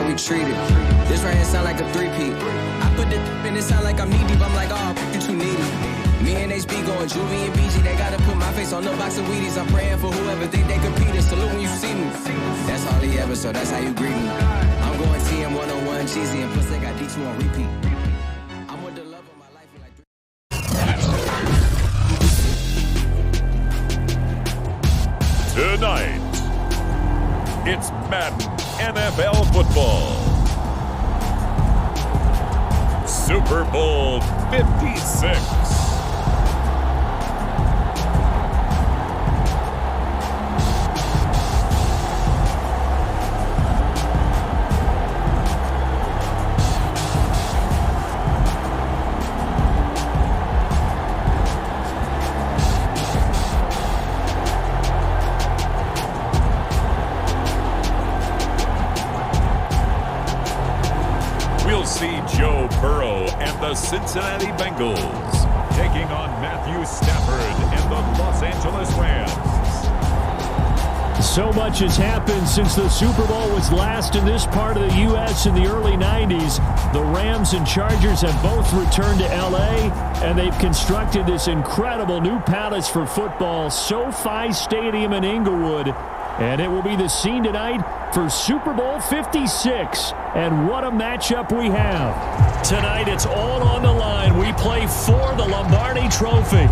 we treat it. This right here sound like a three-peat. I put the in it sound like I'm knee-deep. I'm like, oh, you too needy. Me and HB going Juvie and BG. They gotta put my face on the box of Wheaties. I'm praying for whoever think they compete. Salute when you see me. That's all he ever, so that's how you greet me. I'm going TM 101 cheesy, and plus they got D2 on repeat. I'm with the love of my life in like 3. Tonight, it's Madden NFL football. Super Bowl 56. We'll see Joe Burrow and the Cincinnati Bengals taking on Matthew Stafford and the Los Angeles Rams. So much has happened since the Super Bowl was last in this part of the U.S. in the early 90s. The Rams and Chargers have both returned to L.A., and they've constructed this incredible new palace for football, SoFi Stadium in Inglewood. And it will be the scene tonight for Super Bowl 56. And what a matchup we have. Tonight it's all on the line. We play for the Lombardi Trophy,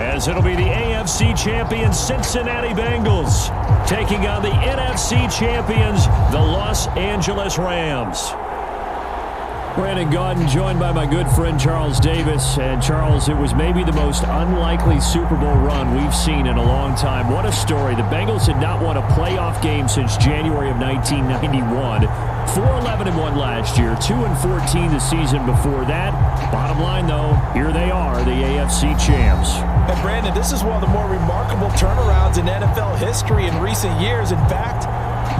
as it'll be the AFC champions Cincinnati Bengals taking on the NFC champions, the Los Angeles Rams. Brandon Gaudin joined by my good friend Charles Davis. And Charles, it was maybe the most unlikely Super Bowl run we've seen in a long time. What a story. The Bengals had not won a playoff game since January of 1991. 4-11-1 last year, 2-14 the season before that. Bottom line, though, here they are, the AFC champs. And Brandon, this is one of the more remarkable turnarounds in NFL history in recent years. In fact,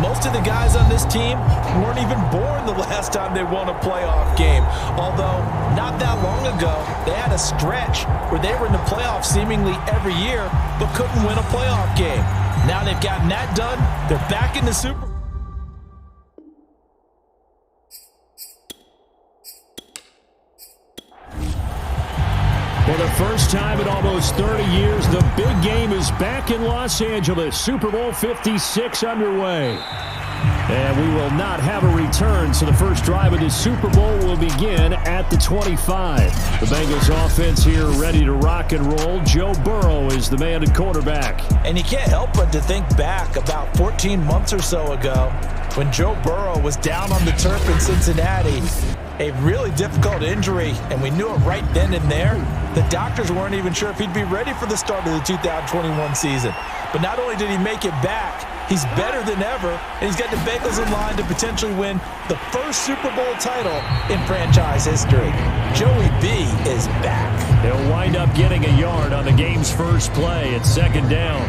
most of the guys on this team weren't even born the last time they won a playoff game. Although, not that long ago, they had a stretch where they were in the playoffs seemingly every year, but couldn't win a playoff game. Now they've gotten that done. They're back in the Super Bowl. For the first time in almost 30 years, the big game is back in Los Angeles. Super Bowl 56 underway. And we will not have a return, so the first drive of this Super Bowl will begin at the 25. The Bengals offense here ready to rock and roll. Joe Burrow is the man at quarterback. And you can't help but to think back about 14 months or so ago when Joe Burrow was down on the turf in Cincinnati. A really difficult injury, and we knew it right then and there. The doctors weren't even sure if he'd be ready for the start of the 2021 season. But not only did he make it back, he's better than ever, and he's got the Bengals in line to potentially win the first Super Bowl title in franchise history. Joey B is back. He'll wind up getting a yard on the game's first play at second down.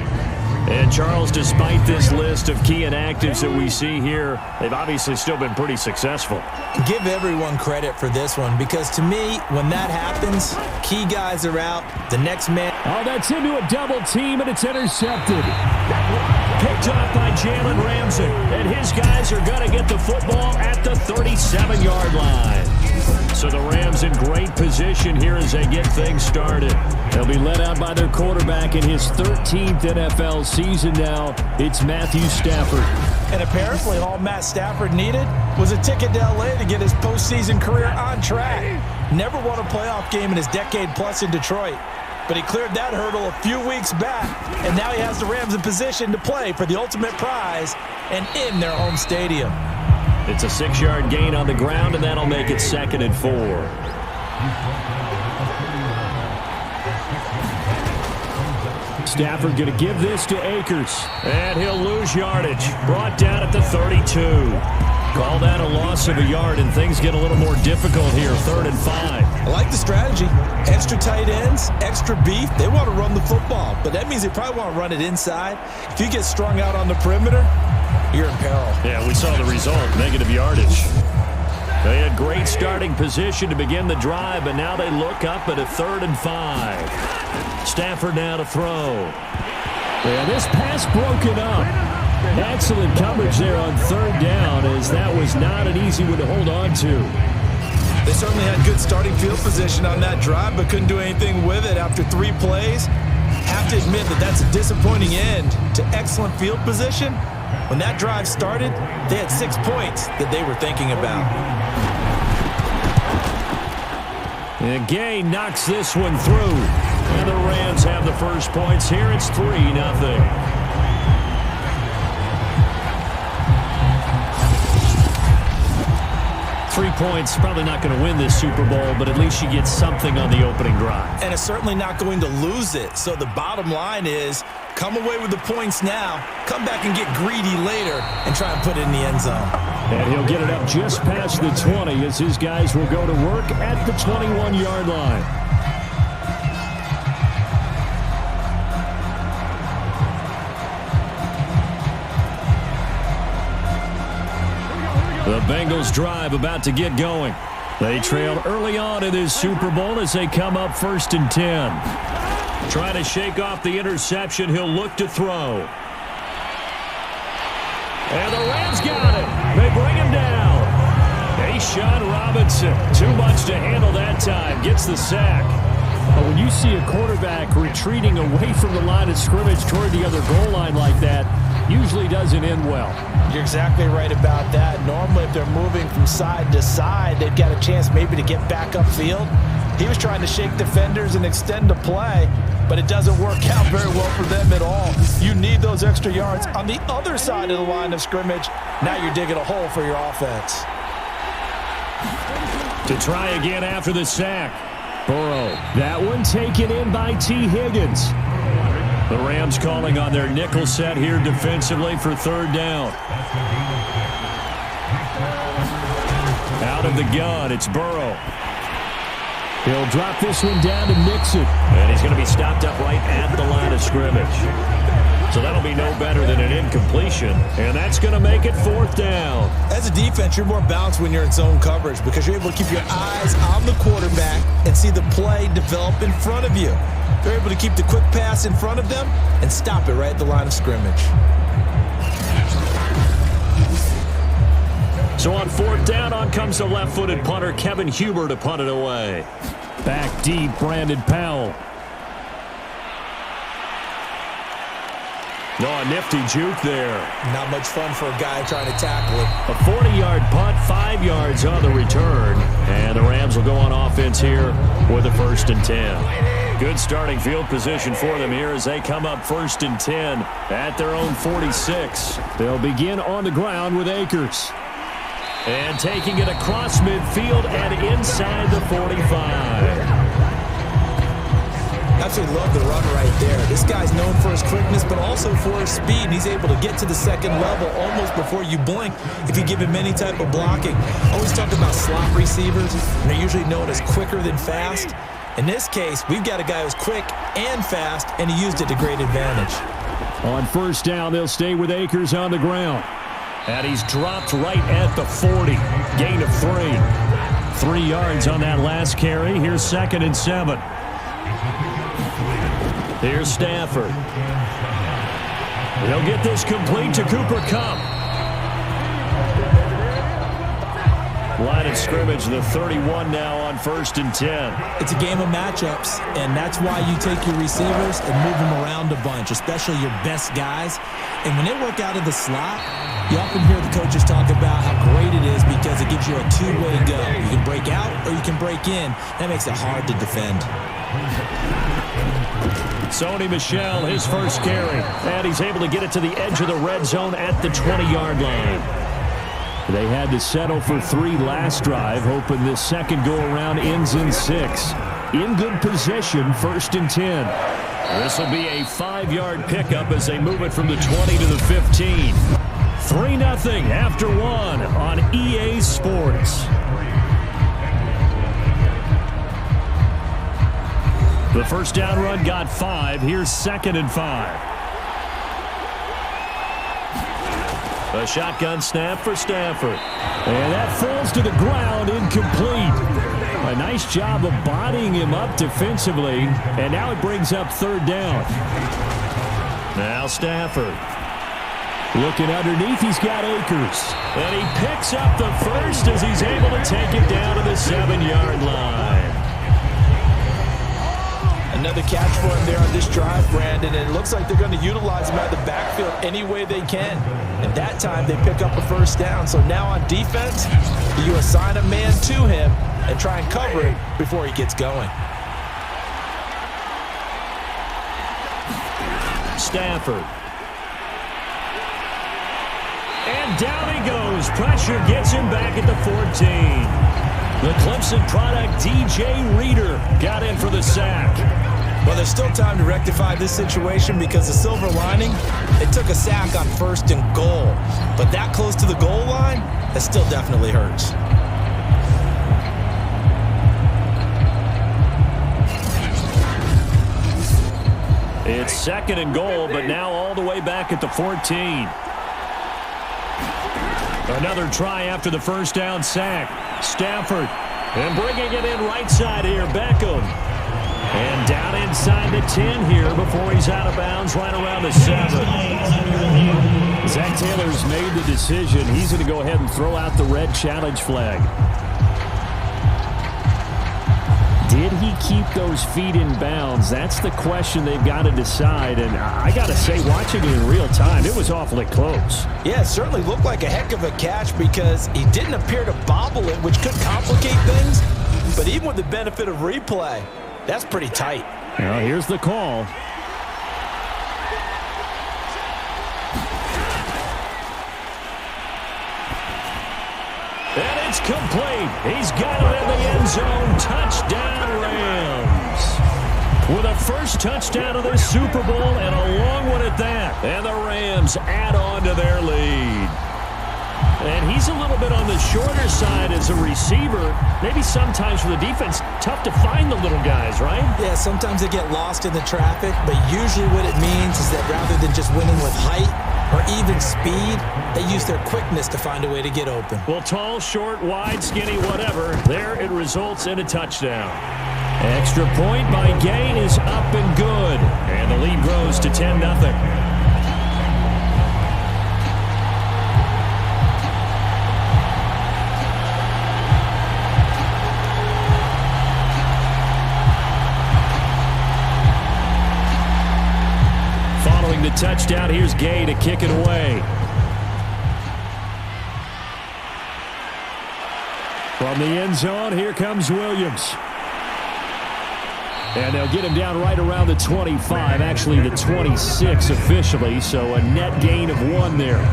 And Charles, despite this list of key inactives that we see here, they've obviously still been pretty successful. Give everyone credit for this one, because to me, when that happens, key guys are out, the next man. Oh, that's into a double team, and it's intercepted. Picked up by Jalen Ramsey, and his guys are going to get the football at the 37-yard line. So the Rams in great position here as they get things started. They'll be led out by their quarterback in his 13th NFL season now. It's Matthew Stafford. And apparently all Matt Stafford needed was a ticket to L.A. to get his postseason career on track. Never won a playoff game in his decade-plus in Detroit. But he cleared that hurdle a few weeks back, and now he has the Rams in position to play for the ultimate prize and in their home stadium. It's a 6-yard gain on the ground, and that'll make it 2nd and 4. Stafford going to give this to Akers, and he'll lose yardage. Brought down at the 32. Call that a loss of a yard, and things get a little more difficult here. 3rd and 5. I like the strategy. Extra tight ends, extra beef. They want to run the football, but that means they probably want to run it inside. If you get strung out on the perimeter, you're in peril. Yeah, we saw the result, negative yardage. They had great starting position to begin the drive, but now they look up at a 3rd and 5. Stafford now to throw. Yeah, this pass broken up. Excellent coverage there on third down, as that was not an easy one to hold on to. They certainly had good starting field position on that drive, but couldn't do anything with it after 3 plays. Have to admit that that's a disappointing end to excellent field position. When that drive started, they had 6 points that they were thinking about. And Gay knocks this one through. And the Rams have the first points here. It's 3-0. 3 points, probably not going to win this Super Bowl, but at least you get something on the opening drive. And it's certainly not going to lose it. So the bottom line is, come away with the points now, come back and get greedy later, and try and put it in the end zone. And he'll get it up just past the 20 as his guys will go to work at the 21-yard line. The Bengals drive about to get going. They trailed early on in this Super Bowl as they come up 1st and 10. Trying to shake off the interception, he'll look to throw. And the Rams got it. They bring him down. Sean Robinson, too much to handle that time, gets the sack. But when you see a quarterback retreating away from the line of scrimmage toward the other goal line like that, usually doesn't end well. You're exactly right about that. Normally, if they're moving from side to side, they've got a chance maybe to get back upfield. He was trying to shake defenders and extend the play, but it doesn't work out very well for them at all. You need those extra yards on the other side of the line of scrimmage. Now you're digging a hole for your offense. To try again after the sack. Burrow. That one taken in by T. Higgins. The Rams calling on their nickel set here defensively for 3rd down. Out of the gun, it's Burrow. He'll drop this one down to Mixon. And he's going to be stopped up right at the line of scrimmage. So that'll be no better than an incompletion. And that's going to make it 4th down. As a defense, you're more balanced when you're in zone coverage because you're able to keep your eyes on the quarterback and see the play develop in front of you. They're able to keep the quick pass in front of them and stop it right at the line of scrimmage. So on 4th down, on comes the left-footed punter, Kevin Huber, to punt it away. Back deep, Brandon Powell. No, a nifty juke there. Not much fun for a guy trying to tackle it. A 40-yard punt, 5 yards on the return. And the Rams will go on offense here with a 1st and 10. Good starting field position for them here as they come up 1st and 10 at their own 46. They'll begin on the ground with Akers. And taking it across midfield and inside the 45. Absolutely love the run right there. This guy's known for his quickness, but also for his speed. And he's able to get to the second level almost before you blink if you give him any type of blocking. Always talk about slot receivers, and they're usually known as quicker than fast. In this case, we've got a guy who's quick and fast, and he used it to great advantage. On 1st down, they'll stay with Akers on the ground. And he's dropped right at the 40. Gain of 3. 3 yards on that last carry. Here's 2nd and 7. Here's Stafford. He'll get this complete to Cooper Kupp. Line of scrimmage, the 31 now on 1st and 10. It's a game of matchups, and that's why you take your receivers and move them around a bunch, especially your best guys. And when they work out of the slot, you often hear the coaches talk about how great it is because it gives you a two-way go. You can break out or you can break in. That makes it hard to defend. Sony Michel, his first carry. And he's able to get it to the edge of the red zone at the 20-yard line. They had to settle for 3 last drive, hoping this second go-around ends in 6. In good position, 1st and 10. This will be a 5-yard pickup as they move it from the 20 to the 15. 3-0 after 1 on EA Sports. The first down run got 5. Here's 2nd and 5. A shotgun snap for Stafford. And that falls to the ground, incomplete. A nice job of bodying him up defensively. And now it brings up 3rd down. Now Stafford. Looking underneath, he's got Akers. And he picks up the first as he's able to take it down to the 7-yard line. Another catch for him there on this drive, Brandon, and it looks like they're going to utilize him out of the backfield any way they can. And that time they pick up a first down. So now on defense, you assign a man to him and try and cover him before he gets going. Stafford. And down he goes. Pressure gets him back at the 14. The Clemson product, DJ Reader, got in for the sack. Well, there's still time to rectify this situation because the silver lining, they took a sack on 1st and goal. But that close to the goal line, that still definitely hurts. It's 2nd and goal, but now all the way back at the 14. Another try after the first down sack. Stafford, and bringing it in right side here, Beckham. And down inside the 10 here before he's out of bounds right around the 7. Zach Taylor's made the decision. He's going to go ahead and throw out the red challenge flag. Did he keep those feet in bounds? That's the question they've got to decide. And I got to say, watching it in real time, it was awfully close. Yeah, it certainly looked like a heck of a catch because he didn't appear to bobble it, which could complicate things. But even with the benefit of replay, that's pretty tight. Now, here's the call. And it's complete. He's got it in the end zone. Touchdown, Rams. With a first touchdown of the Super Bowl and a long one at that. And the Rams add on to their lead. And he's a little bit on the shorter side as a receiver. Maybe sometimes for the defense, tough to find the little guys, right? Yeah, sometimes they get lost in the traffic, but usually what it means is that rather than just winning with height or even speed, they use their quickness to find a way to get open. Well, tall, short, wide, skinny, whatever, there it results in a touchdown. Extra point by Gay is up and good. And the lead grows to 10-0. The touchdown. Here's Gay to kick it away. From the end zone, here comes Williams. And they'll get him down right around the 25, actually the 26 officially, so a net gain of 1 there.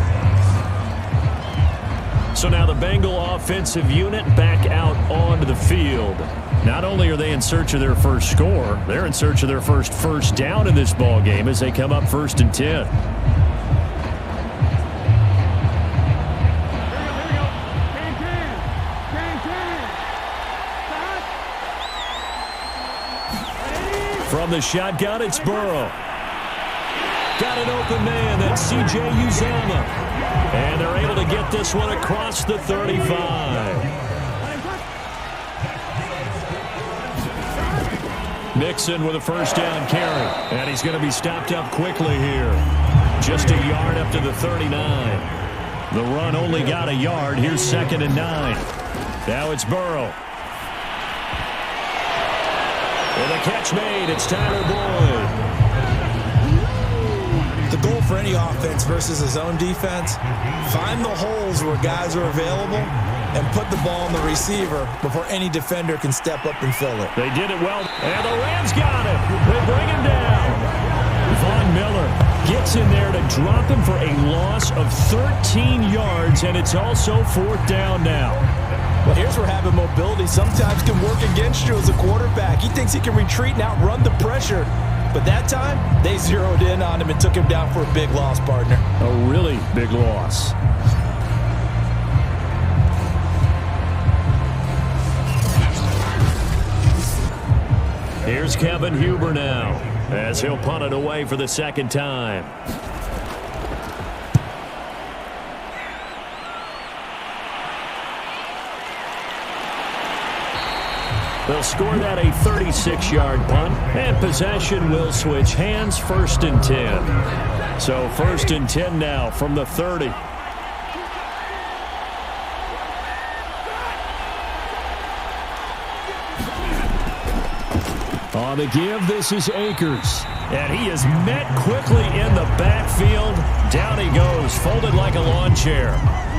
So now the Bengal offensive unit back out onto the field. Not only are they in search of their first score, they're in search of their first down in this ball game as they come up 1st and 10. From the shotgun, it's Burrow. Got an open man, that's C.J. Uzomah. And they're able to get this one across the 35. Mixon with a first down carry. And he's going to be stopped up quickly here. Just a yard up to the 39. The run only got a yard. Here's 2nd and 9. Now it's Burrow. With a catch made, it's Tyler Boyd. The goal for any offense versus his own defense, find the holes where guys are available and put the ball on the receiver before any defender can step up and fill it. They did it well, and the Rams got him. They bring him down. Von Miller gets in there to drop him for a loss of 13 yards, and it's also 4th down now. Well, here's where having mobility sometimes can work against you as a quarterback. He thinks he can retreat and outrun the pressure. But that time, they zeroed in on him and took him down for a big loss, partner. A really big loss. Here's Kevin Huber now, as he'll punt it away for the 2nd time. They'll score that a 36-yard punt, and possession will switch hands 1st and 10. So 1st and 10 now from the 30. On the give, this is Akers. And he is met quickly in the backfield. Down he goes, folded like a lawn chair.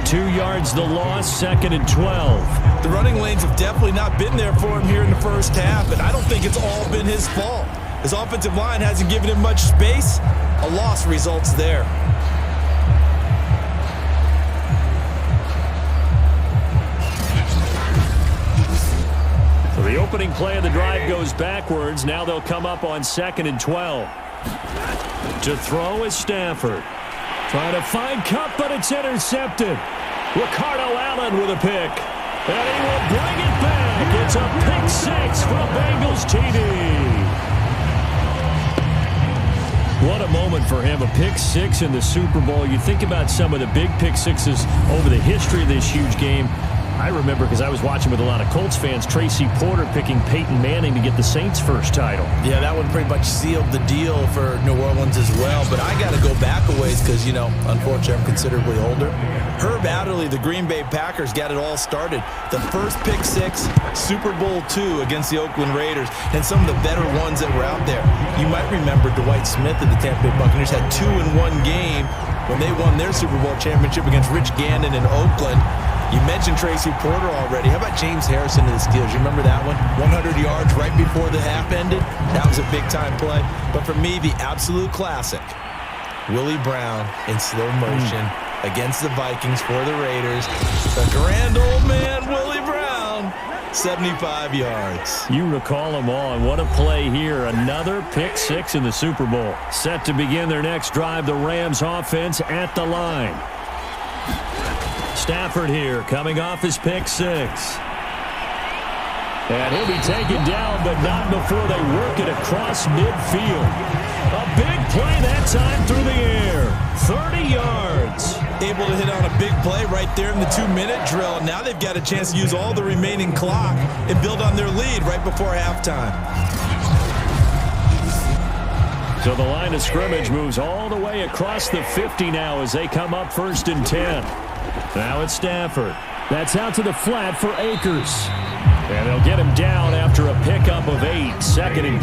2 yards the loss, 2nd and 12. The running lanes have definitely not been there for him here in the first half, and I don't think it's all been his fault. His offensive line hasn't given him much space. A loss results there. So the opening play of the drive goes backwards. Now they'll come up on 2nd and 12. To throw is Stafford. Trying to find Cup, but it's intercepted. Ricardo Allen with a pick. And he will bring it back. It's a pick 6 for Bengals TD. What a moment for him. A pick 6 in the Super Bowl. You think about some of the big pick 6s over the history of this huge game. I remember, because I was watching with a lot of Colts fans, Tracy Porter picking Peyton Manning to get the Saints' first title. Yeah, that one pretty much sealed the deal for New Orleans as well. But I got to go back a ways because, you know, unfortunately I'm considerably older. Herb Adderley, the Green Bay Packers, got it all started. The first pick 6, Super Bowl II against the Oakland Raiders, and some of the better ones that were out there. You might remember Dwight Smith of the Tampa Bay Buccaneers had 2 in one game when they won their Super Bowl championship against Rich Gannon in Oakland. You mentioned Tracy Porter already. How about James Harrison to the Steelers? You remember that one? 100 yards right before the half ended? That was a big-time play. But for me, the absolute classic, Willie Brown in slow motion against the Vikings for the Raiders. The grand old man, Willie Brown, 75 yards. You recall them all, and what a play here. Another pick 6 in the Super Bowl. Set to begin their next drive, the Rams offense at the line. Stafford here, coming off his pick 6. And he'll be taken down, but not before they work it across midfield. A big play that time through the air. 30 yards. Able to hit on a big play right there in the 2-minute drill. Now they've got a chance to use all the remaining clock and build on their lead right before halftime. So the line of scrimmage moves all the way across the 50 now as they come up 1st and 10. Now it's Stafford. That's out to the flat for Akers. And they'll get him down after a pickup of 8. 2nd and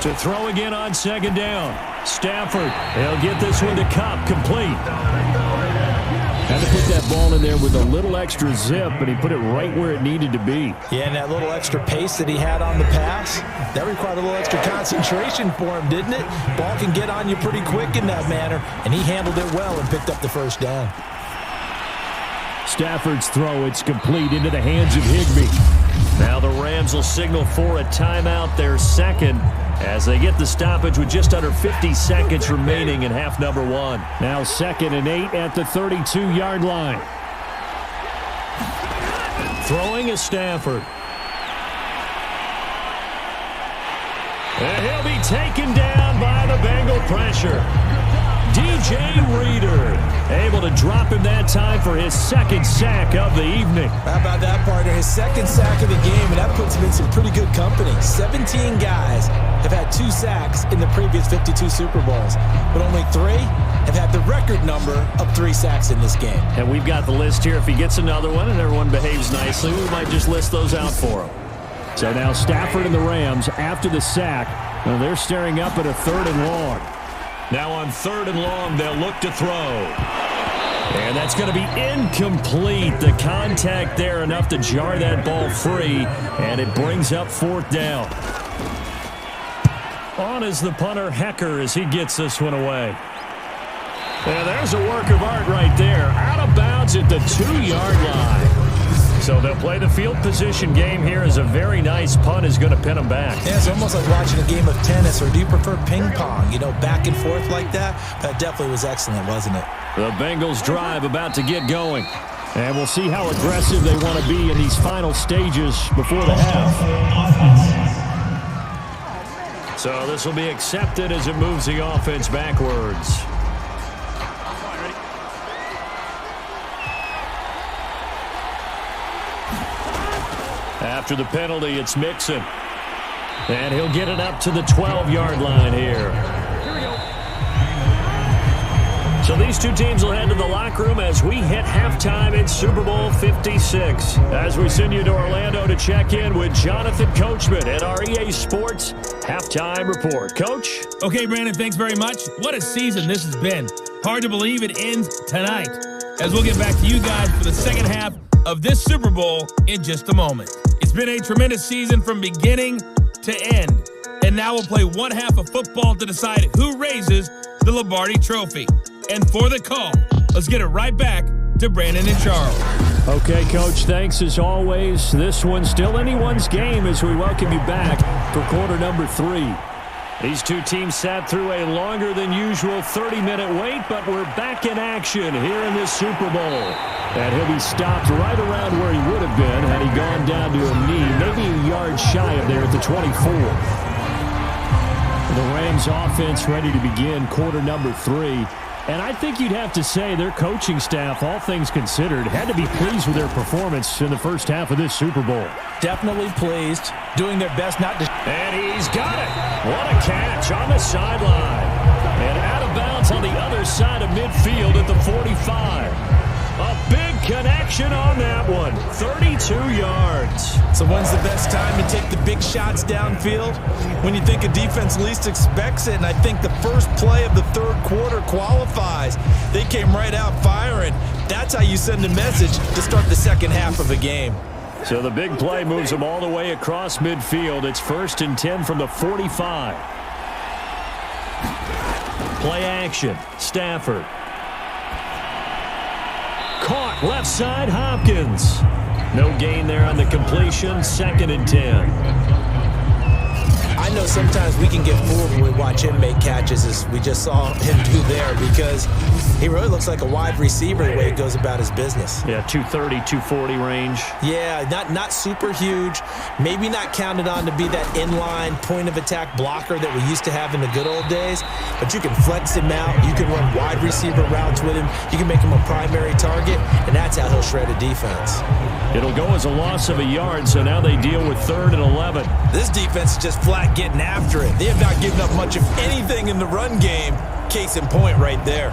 2. To throw again on 2nd down. Stafford. They'll get this one to Cup. Complete. Had to put that ball in there with a little extra zip, but he put it right where it needed to be. Yeah, and that little extra pace that he had on the pass, that required a little extra concentration for him, didn't it? Ball can get on you pretty quick in that manner, and he handled it well and picked up the 1st down. Stafford's throw, it's complete into the hands of Higbee. Now the Rams will signal for a timeout, their 2nd, as they get the stoppage with just under 50 seconds remaining in half number 1. Now 2nd and 8 at the 32-yard line. Throwing is Stafford. And he'll be taken down by the Bengal pressure. DJ Reader able to drop him that time for his 2nd sack of the evening. How about that, partner? His 2nd sack of the game, and that puts him in some pretty good company. 17 guys have had 2 sacks in the previous 52 Super Bowls, but only 3 have had the record number of 3 sacks in this game. And we've got the list here. If he gets another one and everyone behaves nicely, we might just list those out for him. So now Stafford and the Rams, after the sack, they're staring up at a 3rd and long. Now on 3rd and long, they'll look to throw. And that's going to be incomplete. The contact there enough to jar that ball free, and it brings up 4th down. On is the punter, Hecker, as he gets this one away. And there's a work of art right there. Out of bounds at the 2-yard line. So they'll play the field position game here as a very nice punt is going to pin them back. Yeah, it's almost like watching a game of tennis, or do you prefer ping pong? You know, back and forth like that? That definitely was excellent, wasn't it? The Bengals drive about to get going. And we'll see how aggressive they want to be in these final stages before the half. So this will be accepted as it moves the offense backwards. After the penalty, it's Mixon. And he'll get it up to the 12-yard line here. So these two teams will head to the locker room as we hit halftime in Super Bowl 56. As we send you to Orlando to check in with Jonathan Coachman at our EA Sports Halftime Report. Coach? Okay, Brandon, thanks very much. What a season this has been. Hard to believe it ends tonight. As we'll get back to you guys for the second half of this Super Bowl in just a moment. It's been a tremendous season from beginning to end. And now we'll play one half of football to decide who raises the Lombardi Trophy. And for the call, let's get it right back to Brandon and Charles. Okay, Coach, thanks as always. This one's still anyone's game as we welcome you back for quarter number 3. These two teams sat through a longer than usual 30-minute wait, but we're back in action here in this Super Bowl. And he'll be stopped right around where he would have been had he gone down to a knee, maybe a yard shy of there at the 24. The Rams offense ready to begin quarter number 3. And I think you'd have to say their coaching staff, all things considered, had to be pleased with their performance in the first half of this Super Bowl. Definitely pleased, doing their best not to... And he's got it. What a catch on the sideline. And out of bounds on the other side of midfield at the 45. A big connection on that one. 32 yards. So when's the best time to take the big shots downfield? When you think a defense least expects it, and I think the first play of the third quarter qualifies. They came right out firing. That's how you send a message to start the second half of a game. So the big play moves them all the way across midfield. It's 1st and 10 from the 45. Play action. Stafford. Caught left side, Hopkins. No gain there on the completion. 2nd and 10. I know sometimes we can get fooled when we watch him make catches, as we just saw him do there, because he really looks like a wide receiver the way he goes about his business. Yeah, 230, 240 range. Yeah, not super huge. Maybe not counted on to be that inline point-of-attack blocker that we used to have in the good old days, but you can flex him out. You can run wide receiver routes with him. You can make him a primary target, and that's how he'll shred a defense. It'll go as a loss of a yard, so now they deal with 3rd and 11. This defense is just flat getting after it. They have not given up much of anything in the run game. Case in point right there.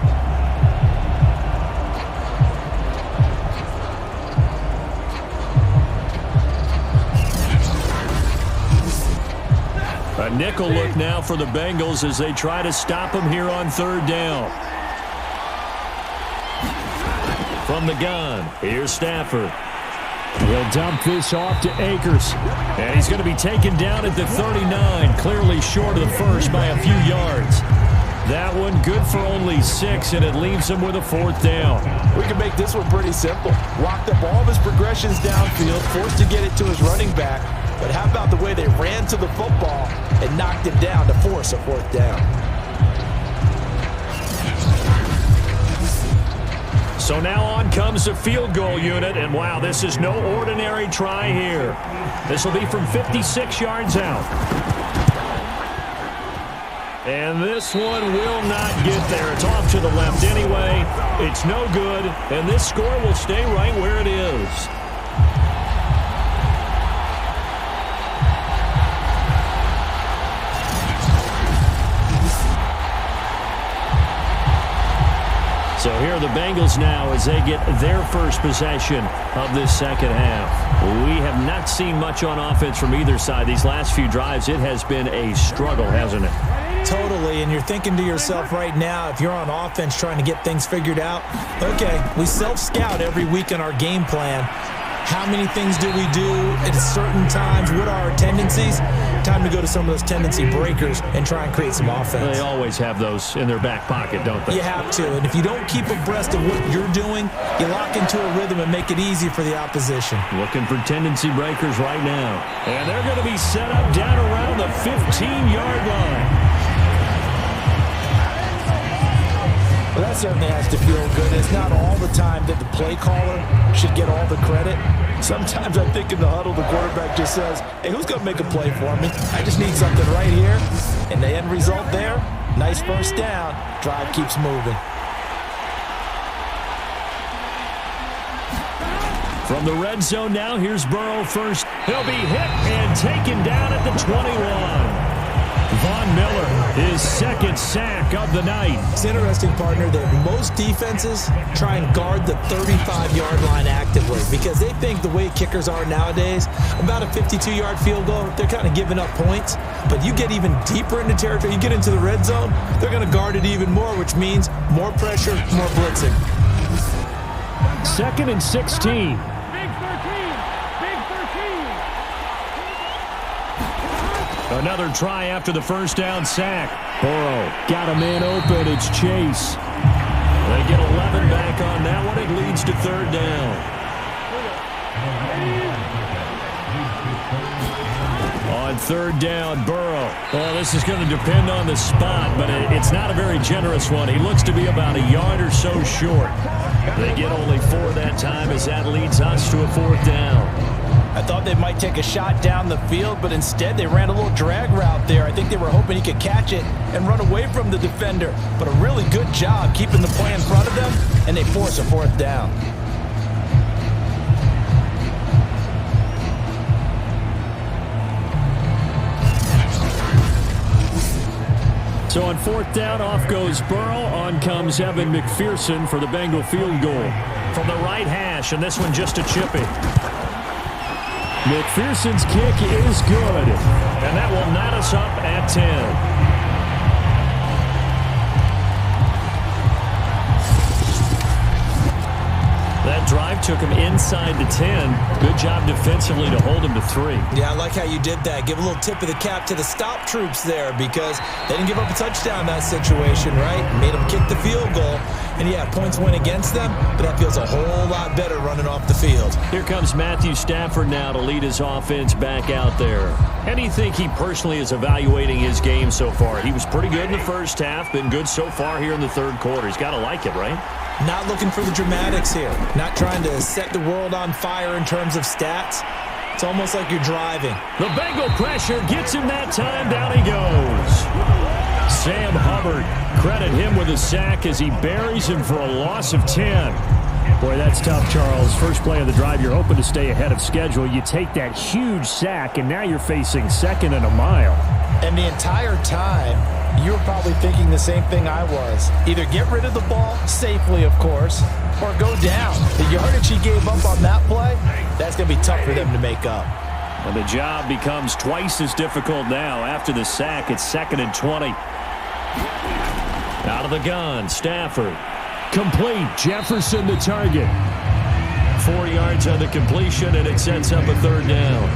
A nickel look now for the Bengals as they try to stop him here on 3rd down. From the gun, here's Stafford. He'll dump this off to Akers. And he's going to be taken down at the 39, clearly short of the first by a few yards. That one good for only 6, and it leaves him with a 4th down. We can make this one pretty simple. Locked up all of his progressions downfield, forced to get it to his running back. But how about the way they ran to the football and knocked him down to force a 4th down? So now on comes the field goal unit, and wow, this is no ordinary try here. This will be from 56 yards out. And this one will not get there. It's off to the left anyway. It's no good, and this score will stay right where it is. So here are the Bengals now as they get their first possession of this second half. We have not seen much on offense from either side. These last few drives, it has been a struggle, hasn't it? Totally, and you're thinking to yourself right now, if you're on offense trying to get things figured out, okay, we self-scout every week in our game plan. How many things do we do at certain times? What are our tendencies? Time to go to some of those tendency breakers and try and create some offense. They always have those in their back pocket, don't they? You have to, and if you don't keep abreast of what you're doing, you lock into a rhythm and make it easy for the opposition. Looking for tendency breakers right now. And they're going to be set up down around the 15-yard line. Well, that certainly has to feel good. It's not all the time that the play caller should get all the credit. Sometimes I think in the huddle, the quarterback just says, hey, who's going to make a play for me? I just need something right here. And the end result there, nice first down. Drive keeps moving. From the red zone now, here's Burrow first. He'll be hit and taken down at the 21. Von Miller, his second sack of the night. It's interesting, partner, that most defenses try and guard the 35-yard line actively because they think the way kickers are nowadays, about a 52-yard field goal, they're kind of giving up points. But you get even deeper into territory, you get into the red zone, they're going to guard it even more, which means more pressure, more blitzing. 2nd and 16. Another try after the first down sack. Burrow got a man open. It's Chase. They get 11 back on that one. It leads to 3rd down. On 3rd down, Burrow. Well, this is going to depend on the spot, but it's not a very generous one. He looks to be about a yard or so short. They get only 4 that time as that leads us to a 4th down. I thought they might take a shot down the field, but instead they ran a little drag route there. I think they were hoping he could catch it and run away from the defender. But a really good job keeping the play in front of them, and they force a 4th down. So on 4th down, off goes Burrow. On comes Evan McPherson for the Bengal field goal. From the right hash, and this one just a chippy. McPherson's kick is good, and that will knot us up at 10. That drive took him inside the 10. Good job defensively to hold him to 3. Yeah, I like how you did that. Give a little tip of the cap to the stop troops there because they didn't give up a touchdown in that situation, right? Made them kick the field goal. And, yeah, points went against them, but that feels a whole lot better running off the field. Here comes Matthew Stafford now to lead his offense back out there. How do you think he personally is evaluating his game so far? He was pretty good in the first half, been good so far here in the 3rd quarter. He's got to like it, right? Not looking for the dramatics here. Not trying to set the world on fire in terms of stats. It's almost like you're driving. The Bengal pressure gets him that time. Down he goes. Sam Hubbard, credit him with a sack as he buries him for a loss of 10. Boy, that's tough, Charles. First play of the drive, you're hoping to stay ahead of schedule. You take that huge sack, and now you're facing 2nd and a mile. And the entire time, you were probably thinking the same thing I was. Either get rid of the ball, safely, of course, or go down. The yardage he gave up on that play, that's going to be tough for them to make up. And the job becomes twice as difficult now. After the sack, it's 2nd and 20. Out of the gun, Stafford. Complete. Jefferson the target. 4 yards on the completion, and it sets up a 3rd down.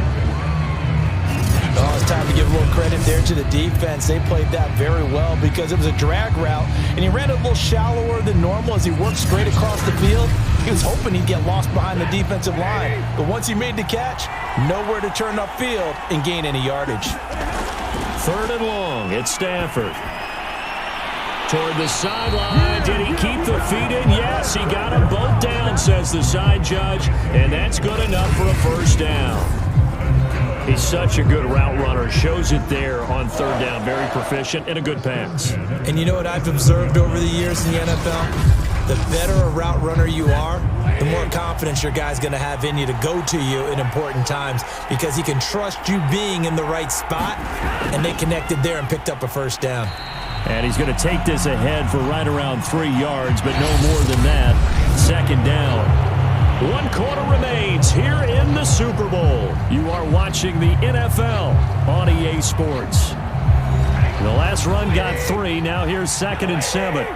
Oh, it's time to give a little credit there to the defense. They played that very well because it was a drag route, and he ran a little shallower than normal as he worked straight across the field. He was hoping he'd get lost behind the defensive line, but once he made the catch, nowhere to turn upfield and gain any yardage. 3rd and long. It's Stafford. Toward the sideline. Did he keep the feet in? Yes, he got them both down, says the side judge, and that's good enough for a 1st down. He's such a good route runner. Shows it there on 3rd down. Very proficient and a good pass. And you know what I've observed over the years in the NFL? The better a route runner you are, the more confidence your guy's going to have in you to go to you in important times because he can trust you being in the right spot, and they connected there and picked up a 1st down. And he's going to take this ahead for right around 3 yards, but no more than that. 2nd down. 1 quarter remains here in the Super Bowl. You are watching the NFL on EA Sports. The last run got 3. Now here's 2nd and 7.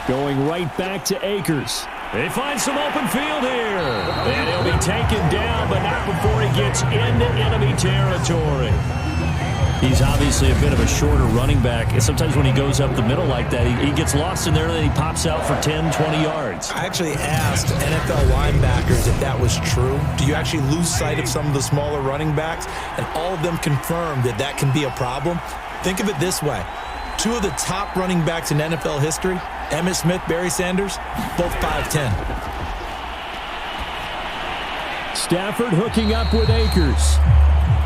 Going right back to Akers. They find some open field here. And he'll be taken down, but not before he gets into enemy territory. He's obviously a bit of a shorter running back. And sometimes when he goes up the middle like that, he gets lost in there and then he pops out for 10, 20 yards. I actually asked NFL linebackers if that was true. Do you actually lose sight of some of the smaller running backs? And all of them confirmed that that can be a problem. Think of it this way. 2 of the top running backs in NFL history, Emmitt Smith, Barry Sanders, both 5'10". Stafford hooking up with Akers.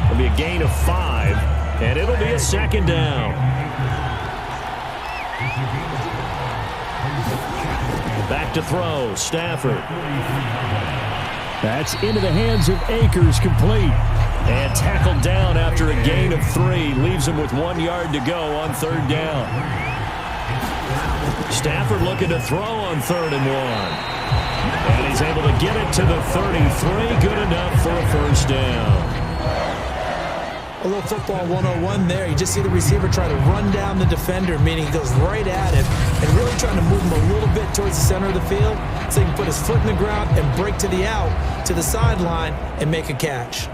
It'll be a gain of 5, and it'll be a 2nd down. Back to throw, Stafford. That's into the hands of Akers, complete. And tackled down after a gain of 3. Leaves him with 1 yard to go on 3rd down. Stafford looking to throw on 3rd and 1. And he's able to get it to the 33. Good enough for a 1st down. A little football 101 there. You just see the receiver try to run down the defender, meaning he goes right at him and really trying to move him a little bit towards the center of the field so he can put his foot in the ground and break to the out, to the sideline, and make a catch.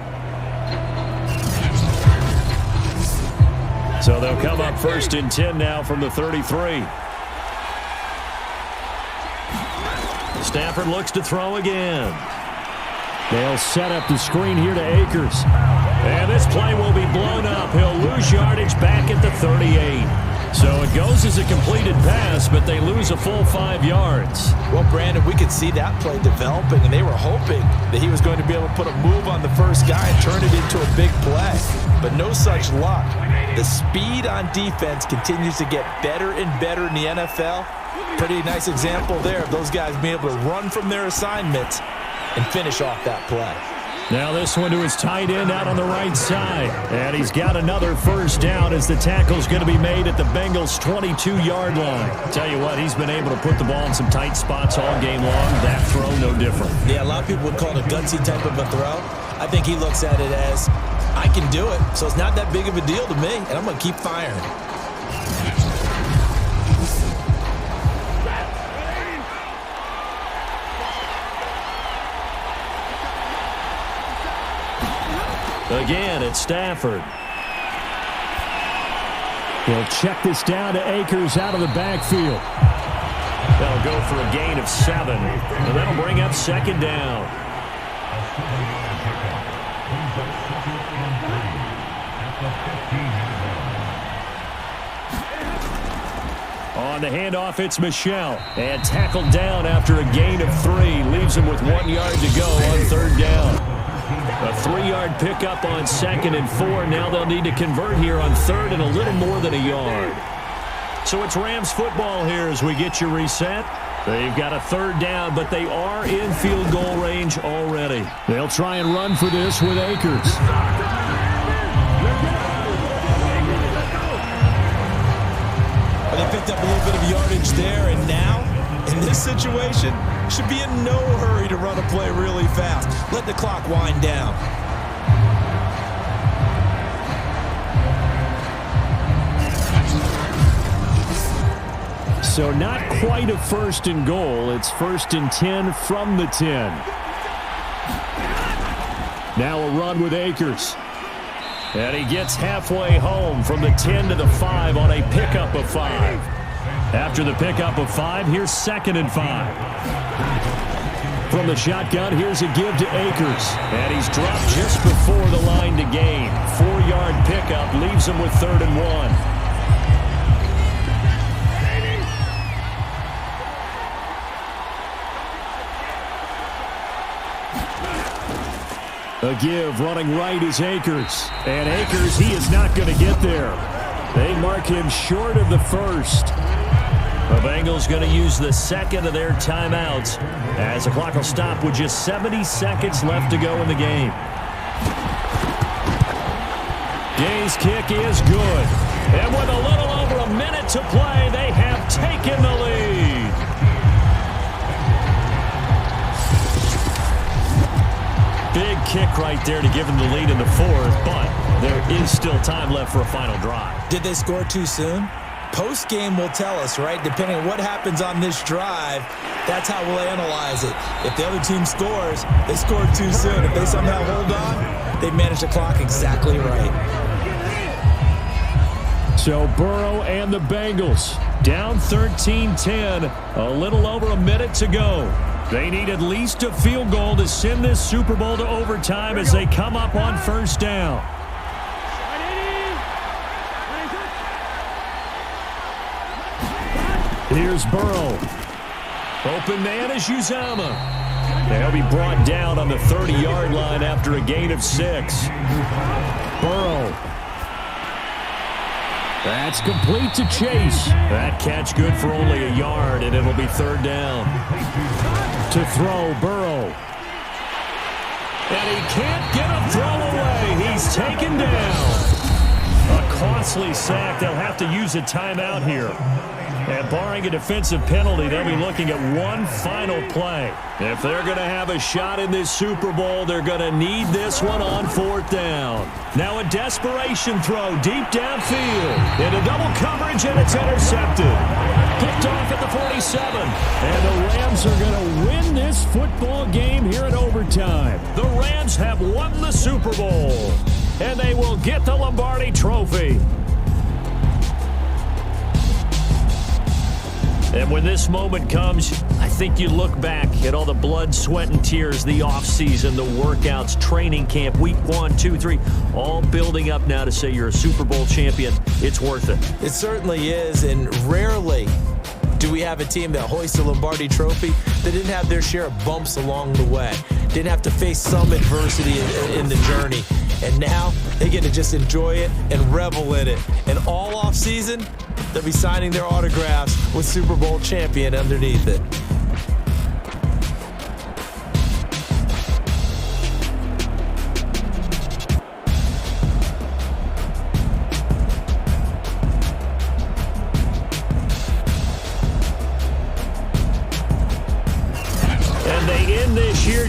So they'll come up 1st and 10 now from the 33. Stafford looks to throw again. They'll set up the screen here to Akers. And this play will be blown up. He'll lose yardage back at the 38. So it goes as a completed pass, but they lose a full 5 yards. Well, Brandon, we could see that play developing, and they were hoping that he was going to be able to put a move on the first guy and turn it into a big play. But no such luck. The speed on defense continues to get better and better in the NFL. Pretty nice example there of those guys being able to run from their assignments and finish off that play. Now this one to his tight end out on the right side. And he's got another 1st down as the tackle's going to be made at the Bengals' 22-yard line. Tell you what, he's been able to put the ball in some tight spots all game long. That throw, no different. Yeah, a lot of people would call it a gutsy type of a throw. I think he looks at it as, I can do it, so it's not that big of a deal to me, and I'm going to keep firing. Again, it's Stafford. He'll check this down to Akers out of the backfield. They'll go for a gain of 7, and that'll bring up 2nd down. On the handoff, it's Michel. And tackled down after a gain of 3. Leaves him with 1 yard to go on 3rd down. A 3-yard pickup on 2nd and 4. Now they'll need to convert here on 3rd and a little more than a yard. So it's Rams football here as we get you reset. They've got a 3rd down, but they are in field goal range already. They'll try and run for this with Akers. Well, they picked up a little bit of yardage there, and now, in this situation, should be in no hurry to run a play really fast. Let the clock wind down. So not quite a 1st and goal. It's 1st and 10 from the 10. Now a run with Akers. And he gets halfway home from the 10 to the 5 on a pickup of 5. After the pickup of 5, here's 2nd and 5. From the shotgun, here's a give to Akers. And he's dropped just before the line to gain. 4-yard pickup leaves him with 3rd and 1. A give running right is Akers. And Akers, he is not going to get there. They mark him short of the 1st. The Bengals going to use the 2nd of their timeouts as the clock will stop with just 70 seconds left to go in the game. Gay's kick is good. And with a little over a minute to play, they have taken the lead. Big kick right there to give them the lead in the 4th, but there is still time left for a final drive. Did they score too soon? Post-game will tell us, right? Depending on what happens on this drive, that's how we'll analyze it. If the other team scores, they scored too soon. If they somehow hold on, they manage the clock exactly right. So Burrow and the Bengals down 13-10, a little over a minute to go. They need at least a field goal to send this Super Bowl to overtime as they come up on 1st down. Here's Burrow. Open man is Uzama. They'll be brought down on the 30-yard line after a gain of 6. Burrow. That's complete to Chase. That catch good for only a yard, and it'll be third down. To throw, Burrow. And he can't get a throw away. He's taken down. A costly sack. They'll have to use a timeout here. And barring a defensive penalty, they'll be looking at one final play. If they're going to have a shot in this Super Bowl, they're going to need this one on fourth down. Now a desperation throw deep downfield. Into double coverage, and it's intercepted. Picked off at the 47. And the Rams are going to win this football game here in overtime. The Rams have won the Super Bowl. And they will get the Lombardi Trophy. And when this moment comes, I think you look back at all the blood, sweat, and tears, the offseason, the workouts, training camp, week 1, 2, 3, all building up now to say you're a Super Bowl champion. It's worth it. It certainly is, and rarely do we have a team that hoists a Lombardi Trophy that didn't have their share of bumps along the way, didn't have to face some adversity in the journey. And now they get to just enjoy it and revel in it. And all offseason, they'll be signing their autographs with Super Bowl champion underneath it.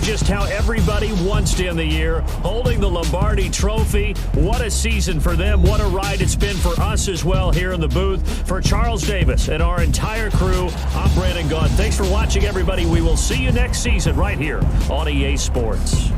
Just how everybody wants to end the year, holding the Lombardi Trophy. What a season for them. What a ride it's been for us as well here in the booth. For Charles Davis and our entire crew, I'm Brandon Gaudin. Thanks for watching, everybody. We will see you next season right here on EA Sports.